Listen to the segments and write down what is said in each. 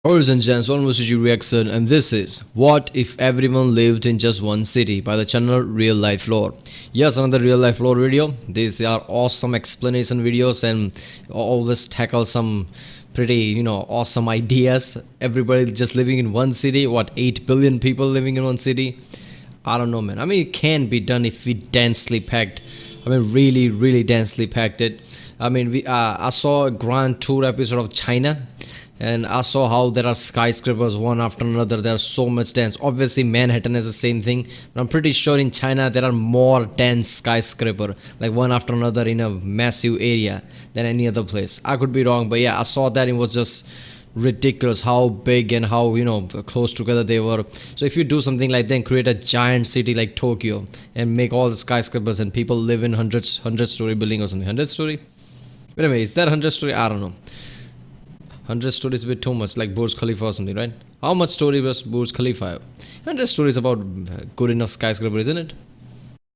Ladies and gents, welcome to G Reaction, and this is What If Everyone Lived in Just One City by the channel RealLifeLore. Yes, another RealLifeLore video. These are awesome explanation videos and always tackle some pretty, awesome ideas. Everybody just living in one city. What, 8 billion people living in one city? I don't know, man. I mean, it can be done if we densely packed. I mean, really, really densely packed it. I mean, I saw a grand tour episode of China. And I saw how there are skyscrapers one after another. There's so much dense. Obviously, Manhattan is the same thing. But I'm pretty sure in China there are more dense skyscraper, like one after another in a massive area than any other place. I could be wrong, but yeah, I saw that. It was just ridiculous how big and how close together they were. So if you do something like that, create a giant city like Tokyo and make all the skyscrapers and people live in hundred-story building or something. 100-story? Wait a minute, is that 100-story? I don't know. 100 stories is a bit too much, like Burj Khalifa or something, right? How much story was Burj Khalifa have? 100 stories about good enough skyscraper, isn't it?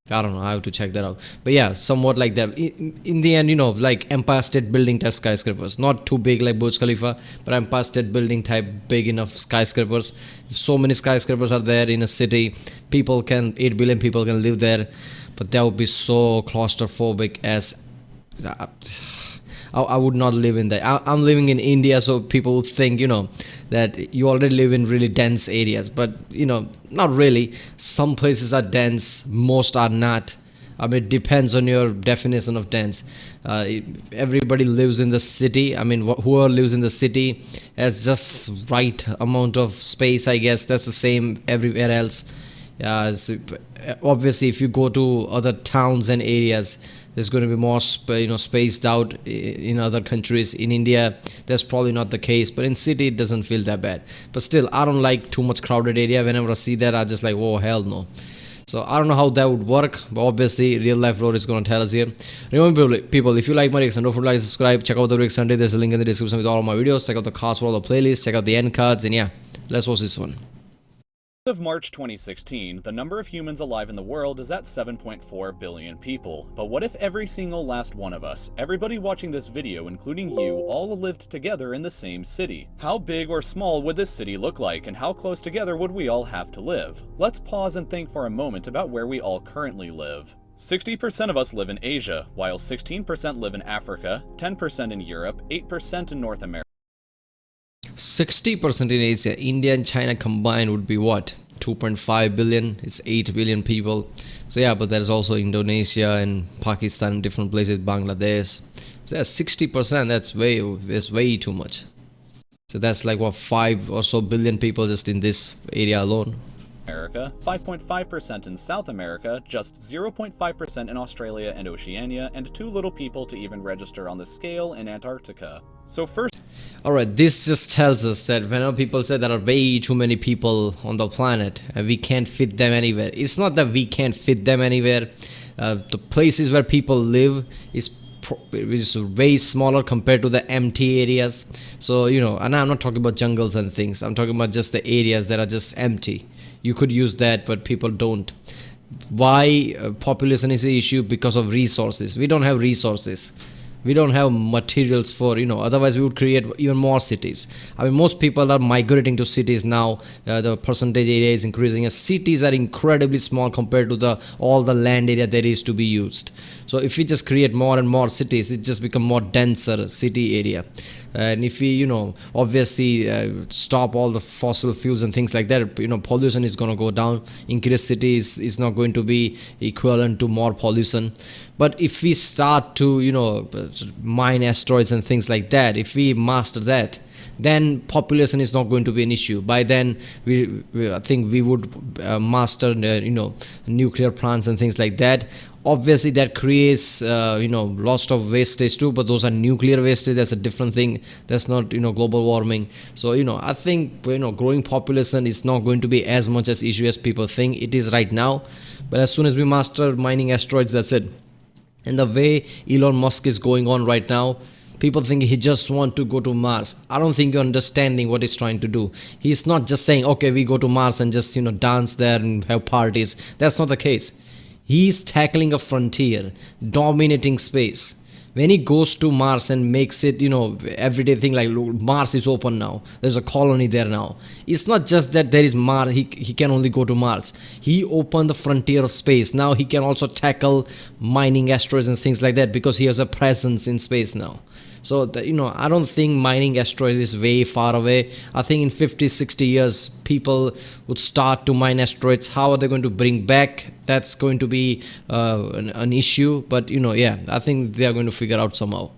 I don't know, I have to check that out. But yeah, somewhat like that. In the end, like Empire State Building type skyscrapers. Not too big like Burj Khalifa, but Empire State Building type big enough skyscrapers. So many skyscrapers are there in a city. 8 billion people can live there. But that would be so claustrophobic as... I would not live in that. I'm living in India, so people would think, that you already live in really dense areas. But, not really. Some places are dense, most are not. I mean, it depends on your definition of dense. Everybody lives in the city. I mean, whoever lives in the city has just right amount of space, I guess. That's the same everywhere else. Obviously, if you go to other towns and areas, there's going to be more spaced out in other countries. In India, that's probably not the case, but in city it doesn't feel that bad. But still, I don't like too much crowded area. Whenever I see that, I just like, oh hell no. So I don't know how that would work, but obviously RealLifeLore is going to tell us here. Remember people, if you like my reaction, don't forget to like, subscribe, check out the reaction Sunday. There's a link in the description with all of my videos. Check out the cast for all the playlists, check out the end cards, and yeah, let's watch this one. As of March 2016, the number of humans alive in the world is at 7.4 billion people. But what if every single last one of us, everybody watching this video, including you, all lived together in the same city? How big or small would this city look like, and how close together would we all have to live? Let's pause and think for a moment about where we all currently live. 60% of us live in Asia, while 16% live in Africa, 10% in Europe, 8% in North America. 60% in Asia. India and China combined would be what? 2.5 billion. It's 8 billion people. So yeah, but there's also Indonesia and Pakistan, different places, Bangladesh. So yeah, 60%. That's way too much. So that's like what, 5 or so billion people just in this area alone. America, 5.5% in South America, just 0.5% in Australia and Oceania, and too little people to even register on the scale in Antarctica. So first... Alright, this just tells us that whenever people say there are way too many people on the planet and we can't fit them anywhere, it's not that we can't fit them anywhere. The places where people live is way smaller compared to the empty areas. So, and I'm not talking about jungles and things. I'm talking about just the areas that are just empty. You could use that, but people don't. Why population is an issue? Because of resources. We don't have resources. We don't have materials for, otherwise we would create even more cities. I mean, most people are migrating to cities now. The percentage area is increasing. Cities are incredibly small compared to all the land area that is to be used. So if we just create more and more cities, it just become more denser city area. And if we, obviously stop all the fossil fuels and things like that, pollution is going to go down. Increased cities is not going to be equivalent to more pollution. But if we start to, mine asteroids and things like that, if we master that, then population is not going to be an issue. By then, I think we would master, nuclear plants and things like that. Obviously, that creates, lots of wastage too, but those are nuclear wastage. That's a different thing. That's not, global warming. So, I think, growing population is not going to be as much as issue as people think it is right now. But as soon as we master mining asteroids, that's it. And the way Elon Musk is going on right now, people think he just want to go to Mars. I don't think you're understanding what he's trying to do. He's not just saying, okay, we go to Mars and just, dance there and have parties. That's not the case. He's tackling a frontier, dominating space. When he goes to Mars and makes it, everyday thing, like, look, Mars is open now, there's a colony there now. It's not just that there is Mars, he can only go to Mars. He opened the frontier of space. Now he can also tackle mining asteroids and things like that because he has a presence in space now. So, I don't think mining asteroids is way far away. I think in 50, 60 years, people would start to mine asteroids. How are they going to bring back? That's going to be an issue. But, yeah, I think they are going to figure out somehow.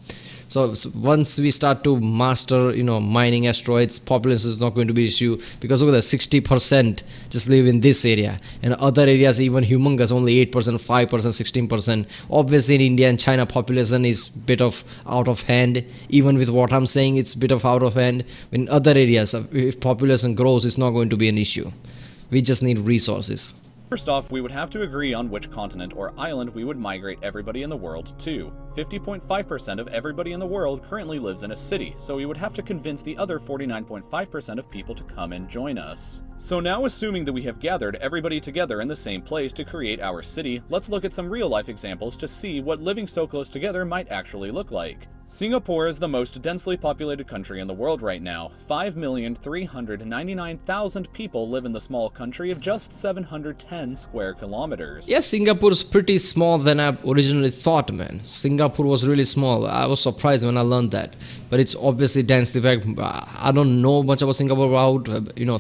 So once we start to master, mining asteroids, population is not going to be an issue, because look at that, 60% just live in this area, and other areas even humongous, only 8%, 5%, 16%. Obviously in India and China, population is bit of out of hand. Even with what I'm saying, it's bit of out of hand. In other areas, if population grows, it's not going to be an issue. We just need resources. First off, we would have to agree on which continent or island we would migrate everybody in the world to. 50.5% of everybody in the world currently lives in a city, so we would have to convince the other 49.5% of people to come and join us. So now, assuming that we have gathered everybody together in the same place to create our city, let's look at some real-life examples to see what living so close together might actually look like. Singapore is the most densely populated country in the world right now. 5,399,000 people live in the small country of just 710 square kilometers. Yes, Singapore is pretty small than I originally thought, man. Singapore was really small. I was surprised when I learned that. But it's obviously densely packed. I don't know much about Singapore. I would,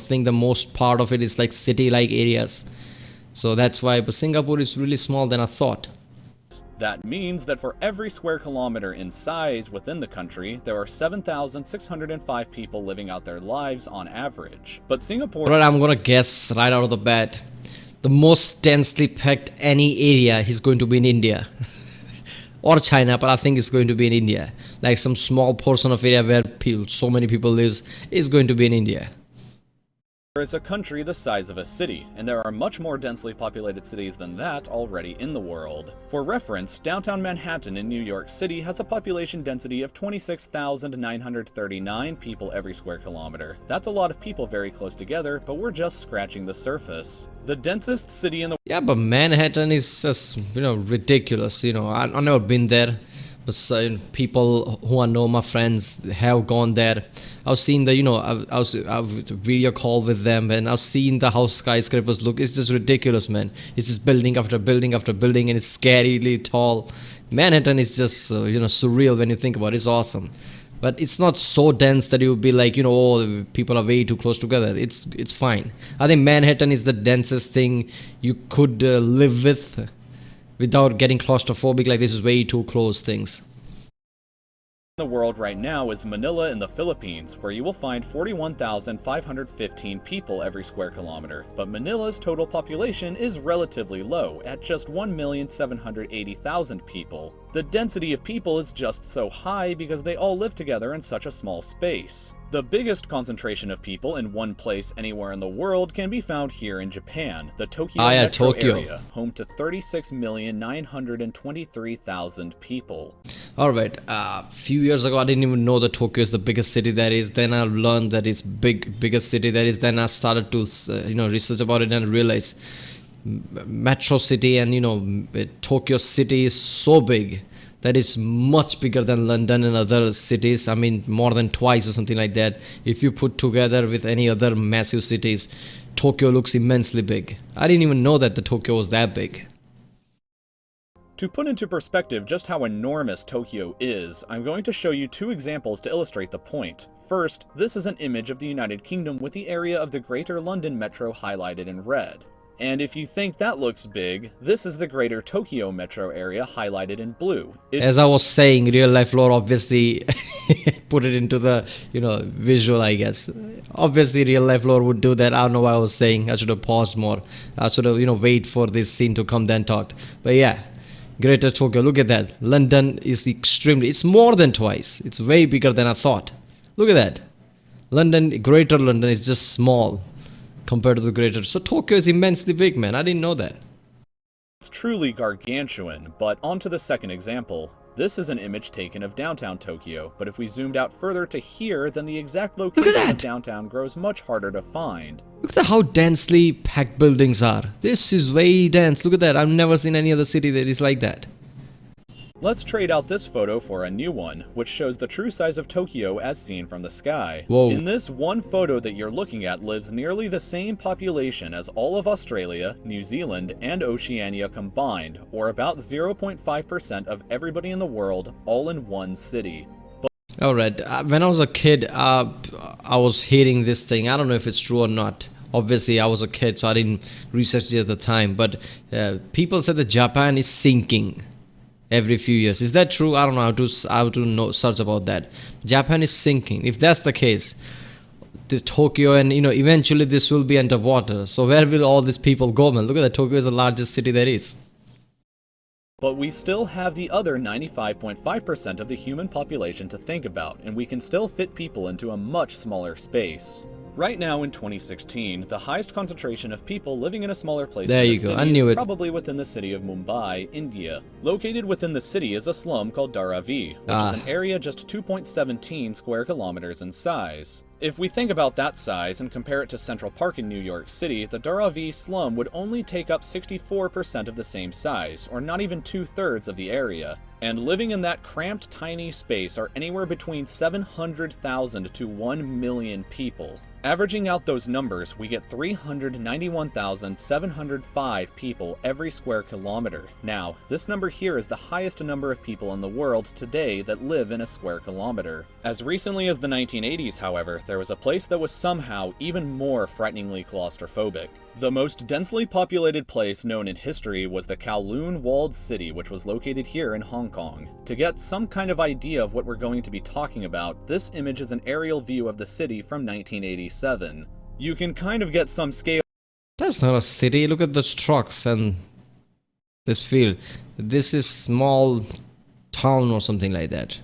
think the most part of it is like city-like areas. So that's why. But Singapore is really small than I thought. That means that for every square kilometer in size within the country, there are 7,605 people living out their lives on average. But Singapore... Alright, I'm gonna guess right out of the bat. The most densely packed any area is going to be in India. Or China, but I think it's going to be in India. Like some small portion of area where so many people live is going to be in India. is a country the size of a city, and there are much more densely populated cities than that already in the world. For reference, downtown Manhattan in New York City has a population density of 26,939 people every square kilometer. That's a lot of people very close together, but we're just scratching the surface. The densest city in the... Yeah, but Manhattan is just, ridiculous. I've never been there. But people who I know, my friends, have gone there. I've seen the, I've video call with them, and I've seen the how skyscrapers look. It's just ridiculous, man. It's just building after building after building, and it's scarily tall. Manhattan is just, surreal when you think about it. It's awesome. But it's not so dense that you would be like, oh, people are way too close together. It's fine. I think Manhattan is the densest thing you could live with, without getting claustrophobic, like this is way too close things. The world right now is Manila in the Philippines, where you will find 41,515 people every square kilometer, but Manila's total population is relatively low, at just 1,780,000 people. The density of people is just so high because they all live together in such a small space. The biggest concentration of people in one place anywhere in the world can be found here in Japan, the Tokyo metro area, home to 36,923,000 people. Alright, a few years ago I didn't even know that Tokyo is the biggest city there is. Then I learned that it's biggest city there is. Then I started to research about it and realize metro city and Tokyo city is so big that is much bigger than London and other cities. I mean, more than twice or something like that. If you put together with any other massive cities, Tokyo looks immensely big. I didn't even know that the Tokyo was that big. To put into perspective just how enormous Tokyo is, I'm going to show you two examples to illustrate the point. First, this is an image of the United Kingdom with the area of the Greater London Metro highlighted in red. And if you think that looks big, this is the Greater Tokyo Metro area highlighted in blue. As I was saying, RealLifeLore obviously put it into the, visual, I guess. Obviously, RealLifeLore would do that. I don't know what I was saying. I should have paused more. I should have, wait for this scene to come then talked. But yeah, Greater Tokyo, look at that. London is it's more than twice. It's way bigger than I thought. Look at that. Greater London is just small compared to the greater. So Tokyo is immensely big, man. I didn't know that. It's truly gargantuan, but on to the second example. This is an image taken of downtown Tokyo, but if we zoomed out further to here, then the exact location of downtown grows much harder to find. Look at how densely packed buildings are. This is way dense. Look at that. I've never seen any other city that is like that. Let's trade out this photo for a new one, which shows the true size of Tokyo as seen from the sky. Whoa. In this one photo that you're looking at lives nearly the same population as all of Australia, New Zealand, and Oceania combined, or about 0.5% of everybody in the world, all in one city. Alright, when I was a kid, I was hating this thing. I don't know if it's true or not. Obviously, I was a kid, so I didn't research it at the time. But people said that Japan is sinking every few years. Is that true? I don't know how to know search about that. Japan is sinking. If that's the case, this Tokyo and eventually this will be underwater. So where will all these people go, man? Look at that. Tokyo is the largest city there is. But we still have the other 95.5% of the human population to think about, and we can still fit people into a much smaller space. Right now in 2016, the highest concentration of people living in a smaller place there in the you go. city I knew is it. probably within the city of Mumbai, India. Located within the city is a slum called Dharavi, which is an area just 2.17 square kilometers in size. If we think about that size and compare it to Central Park in New York City, the Dharavi slum would only take up 64% of the same size, or not even 2/3 of the area. And living in that cramped, tiny space are anywhere between 700,000 to 1 million people. Averaging out those numbers, we get 391,705 people every square kilometer. Now, this number here is the highest number of people in the world today that live in a square kilometer. As recently as the 1980s, however, there was a place that was somehow even more frighteningly claustrophobic. The most densely populated place known in history was the Kowloon Walled City, which was located here in Hong Kong. To get some kind of idea of what we're going to be talking about, this image is an aerial view of the city from 1987. You can kind of get some scale. That's not a city. Look at those trucks and this field. This is small town or something like that.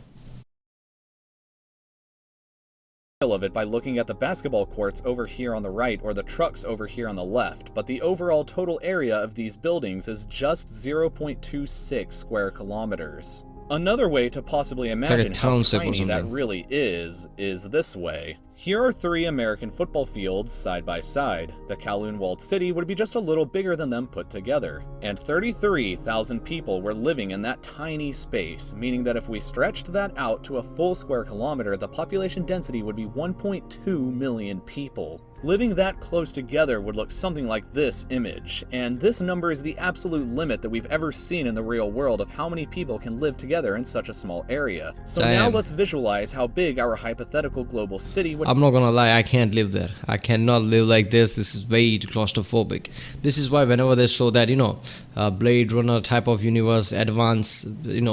Of it by looking at the basketball courts over here on the right or the trucks over here on the left, but the overall total area of these buildings is just 0.26 square kilometers. Another way to possibly imagine how tiny that really is this way. Here are 3 American football fields side by side. The Kowloon Walled City would be just a little bigger than them put together. And 33,000 people were living in that tiny space, meaning that if we stretched that out to a full square kilometer, the population density would be 1.2 million people. Living that close together would look something like this image, and this number is the absolute limit that we've ever seen in the real world of how many people can live together in such a small area. So now let's visualize how big our hypothetical global city would. I'm not gonna lie, I can't live there. I cannot live like this. This is way claustrophobic. This is why whenever they show that, Blade Runner type of universe, advanced,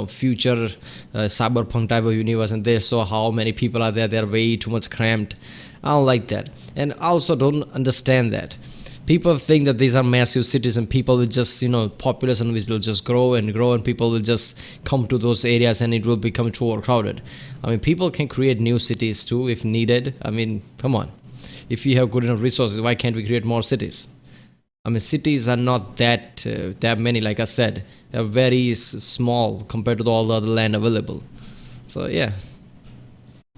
future cyberpunk type of universe, and they show how many people are there, they're way too much cramped. I don't like that. And I also don't understand that. People think that these are massive cities and people will just, population will just grow and grow and people will just come to those areas and it will become too overcrowded. I mean, people can create new cities too if needed. I mean, come on. If we have good enough resources, why can't we create more cities? I mean, cities are not that many, like I said. They're very small compared to all the other land available. So, yeah.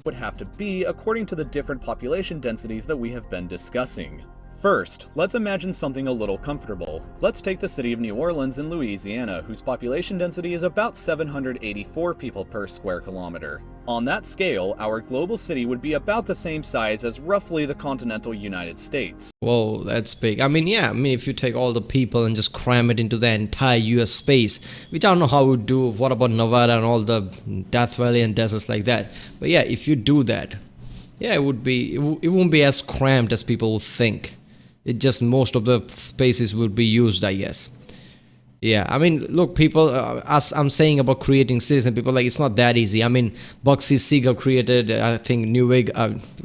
Would have to be according to the different population densities that we have been discussing. First, let's imagine something a little comfortable. Let's take the city of New Orleans in Louisiana, whose population density is about 784 people per square kilometer. On that scale, our global city would be about the same size as roughly the continental United States. Whoa, that's big. I mean, if you take all the people and just cram it into the entire US space, which I don't know how we do. What about Nevada and all the Death Valley and deserts like that? But yeah, if you do that, it won't be as cramped as people would think. It just most of the spaces will be used, I guess. Yeah, I mean, look, people, as I'm saying about creating cities, and people like it's not that easy. I mean, Bugsy Siegel created, I think,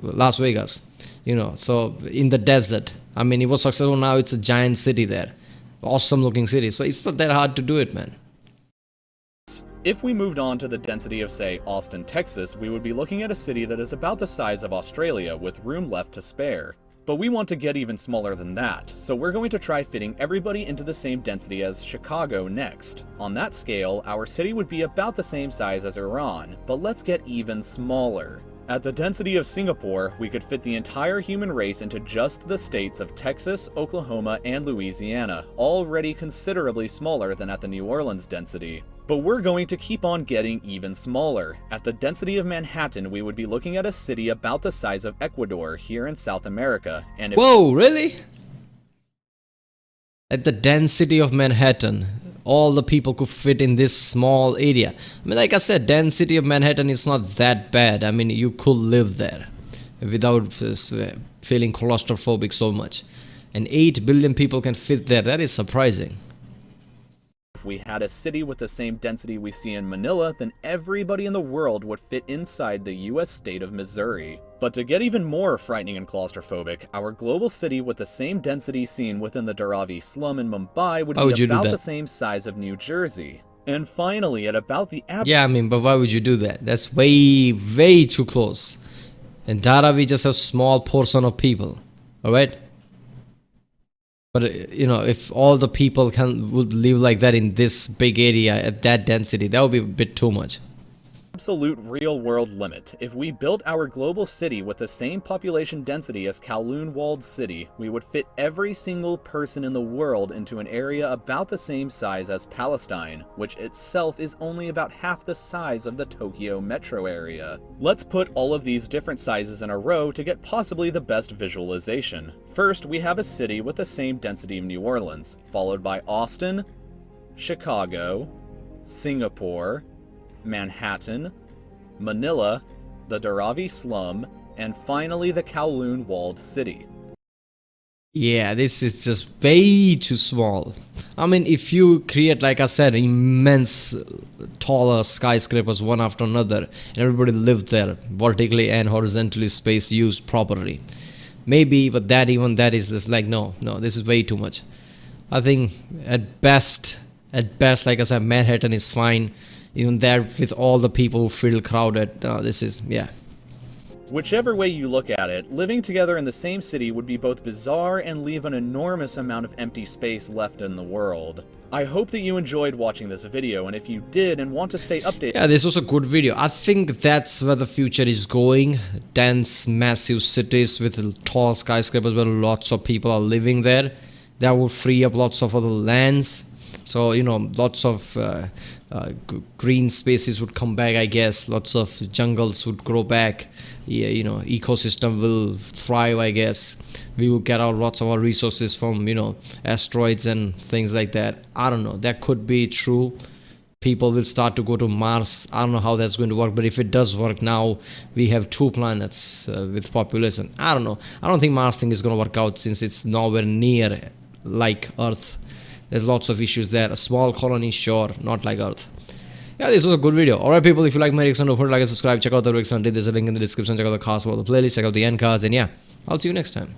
Las Vegas. So in the desert. I mean, it was successful. Now it's a giant city there, awesome looking city. So it's not that hard to do it, man. If we moved on to the density of, say, Austin, Texas, we would be looking at a city that is about the size of Australia with room left to spare. But we want to get even smaller than that, so we're going to try fitting everybody into the same density as Chicago next. On that scale, our city would be about the same size as Iran, but let's get even smaller. At the density of Singapore, we could fit the entire human race into just the states of Texas, Oklahoma, and Louisiana, already considerably smaller than at the New Orleans density. But we're going to keep on getting even smaller. At the density of Manhattan, we would be looking at a city about the size of Ecuador here in South America. And if Whoa, really? At the density of Manhattan, all the people could fit in this small area. I mean, like I said, density of Manhattan is not that bad. I mean, you could live there without feeling claustrophobic so much. And 8 billion people can fit there. That is surprising. we had a city with the same density we see in Manila, then everybody in the world would fit inside the US state of Missouri. But to get even more frightening and claustrophobic, our global city with the same density seen within the Dharavi slum in Mumbai would be about the same size of New Jersey. And finally, at about the Yeah, I mean, but why would you do that? That's way too close. And Dharavi just a small portion of people, alright? But you know, if all the people would live like that in this big area at that density, that would be a bit too much. Absolute real-world limit. If we built our global city with the same population density as Kowloon Walled City, we would fit every single person in the world into an area about the same size as Palestine, which itself is only about half the size of the Tokyo metro area. Let's put all of these different sizes in a row to get possibly the best visualization. First, we have a city with the same density of New Orleans, followed by Austin, Chicago, Singapore, Manhattan, Manila, the Dharavi slum, and finally the Kowloon Walled City. Yeah, this is just way too small. I mean, if you create, like I said, immense taller skyscrapers one after another, and everybody lived there, vertically and horizontally space used properly, maybe, but that is just like, no, this is way too much. I think at best, like I said, Manhattan is fine. Even there, with all the people who feel crowded, this is, yeah. Whichever way you look at it, living together in the same city would be both bizarre and leave an enormous amount of empty space left in the world. I hope that you enjoyed watching this video, and if you did and want to stay updated... Yeah, this was a good video. I think that's where the future is going. Dense, massive cities with tall skyscrapers where lots of people are living there. That will free up lots of other lands. So, you know, lots of green spaces would come back, I guess. Lots of jungles would grow back. Yeah, you know, ecosystem will thrive, I guess. We will get out lots of our resources from, you know, asteroids and things like that. I don't know. That could be true. People will start to go to Mars. I don't know how that's going to work, but if it does work now, we have 2 planets with population. I don't know. I don't think Mars thing is going to work out since it's nowhere near like Earth. There's lots of issues there. A small colony, sure, not like Earth. Yeah, this was a good video. Alright people, if you like my reaction, don't forget to like and subscribe. Check out the reaction. There's a link in the description. Check out the cast of all the playlist. Check out the end cards. And yeah, I'll see you next time.